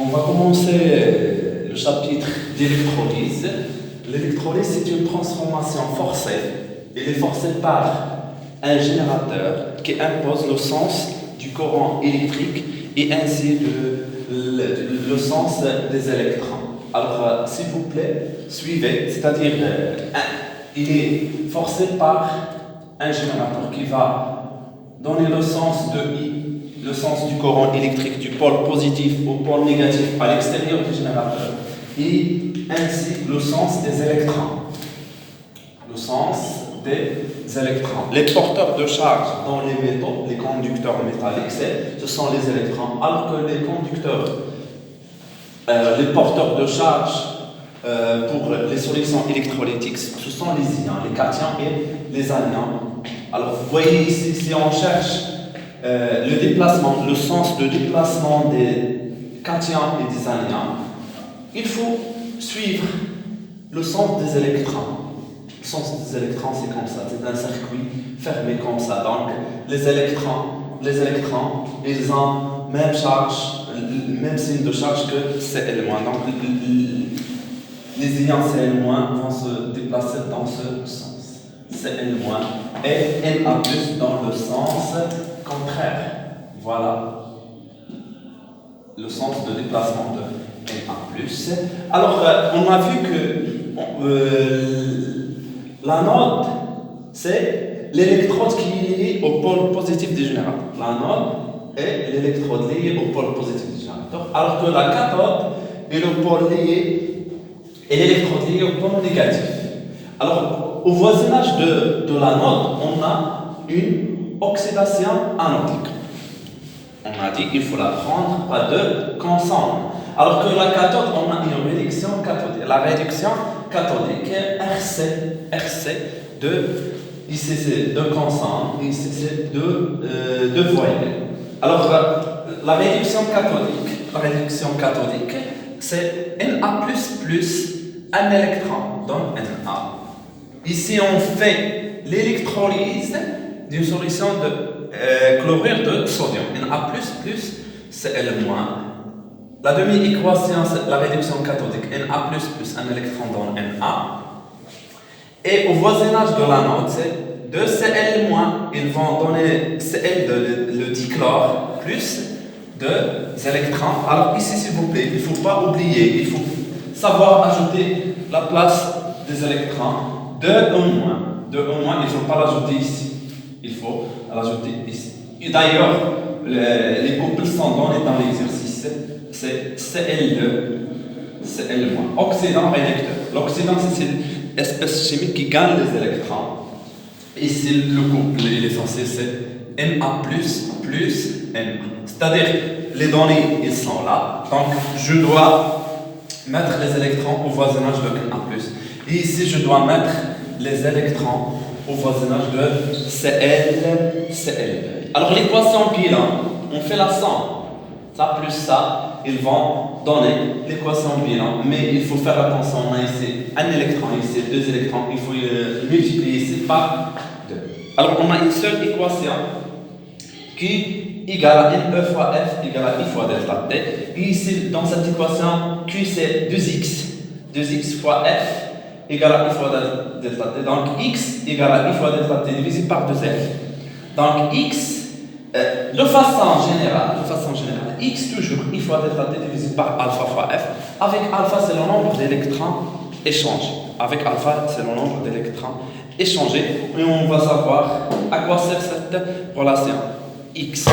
On va commencer le chapitre d'électrolyse. L'électrolyse, c'est une transformation forcée. Elle est forcée par un générateur qui impose le sens du courant électrique et ainsi le sens des électrons. Alors, s'il vous plaît, suivez, c'est-à-dire, il est forcé par un générateur qui va donner le sens de I, le sens du courant électrique du pôle positif au pôle négatif à l'extérieur du générateur et ainsi le sens des électrons. Le sens des électrons. Les porteurs de charge dans les métaux, les conducteurs métalliques, ce sont les électrons, alors que les conducteurs, les porteurs de charge pour les solutions électrolytiques, ce sont les ions, les cations et les anions. Alors vous voyez ici, si on cherche le déplacement, le sens de déplacement des cations et des anions, il faut suivre le sens des électrons. Le sens des électrons, c'est comme ça, c'est un circuit fermé comme ça. Donc, les électrons, ils ont même charge, même signe de charge que Cl-. Donc, les ions Cl- vont se déplacer dans ce sens. Cl- et Na+ dans le sens contraire. Voilà le sens de déplacement de Na+. Alors, on a vu que l'anode, c'est l'électrode qui est liée au pôle positif du générateur. L'anode est l'électrode liée au pôle positif du générateur, alors que la cathode est le pôle lié et l'électrode liée au pôle négatif. Alors, au voisinage de l'anode, on a une oxydation anodique. On a dit qu'il faut la prendre, pas de constante. Alors que la cathode, on a une réduction cathodique. La réduction cathodique, RC de ici c'est de constant, ici c'est de voyelle. Alors la réduction cathodique, c'est Na++ un électron donne Na. Ici on fait l'électrolyse d'une solution de chlorure de sodium. Na++ Cl-. La demi-équation, c'est la réduction cathodique. Na++ un électron donne Na. Et au voisinage de l'anode, c'est 2 Cl-. Ils vont donner Cl, le dichlore, plus 2 électrons. Alors ici, s'il vous plaît, il ne faut pas oublier, il faut savoir ajouter la place des électrons. 2 au moins. 2 au moins, il ne faut pas l'ajouter ici. Il faut l'ajouter ici. Et d'ailleurs, les couples sont donnés dans l'exercice. C'est Cl2, Cl-. Oxydant réducteur. L'oxydant, c'est une espèce chimique qui gagne les électrons. Ici, le couple, il est facile, c'est Na++ Na. C'est-à-dire, les données, ils sont là. Donc, je dois mettre les électrons au voisinage de Na+. Et ici, je dois mettre les électrons au voisinage de Cl. Alors, l'équation bilan, on fait la somme. Ça plus ça, ils vont donner l'équation bilan, mais il faut faire attention, on a ici un électron, ici 2 électrons, il faut multiplier ici par 2. Alors on a une seule équation Q égale à NE fois F égale à I fois delta T. Et ici, dans cette équation, Q c'est 2x fois F égale à I fois delta T. Donc X égale à I fois delta T divisé par 2F. Donc X, de façon générale, X toujours I fois delta T divisé par alpha fois F. Avec alpha, c'est le nombre d'électrons échangés. Avec alpha, c'est le nombre d'électrons échangés. Et on va savoir à quoi sert cette relation X.